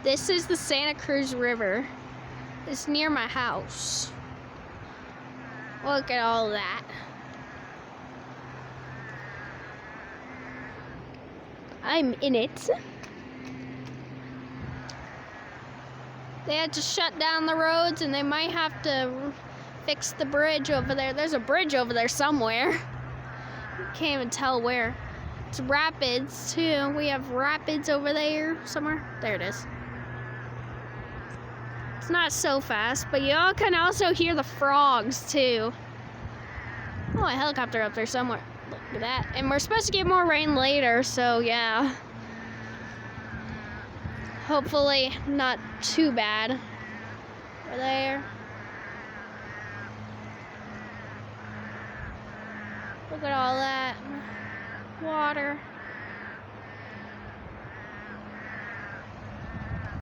This is the Santa Cruz River. It's near my house. Look at all that. I'm in it. They had to shut down the roads and they might have to fix the bridge over there. There's a bridge over there somewhere. Can't even tell where. It's rapids too. We have rapids over there somewhere. There it is. It's not so fast, but y'all can also hear the frogs too. Oh, a helicopter up there somewhere. Look at that. And we're supposed to get more rain later, so yeah. Hopefully not too bad. Over there. Look at all that water.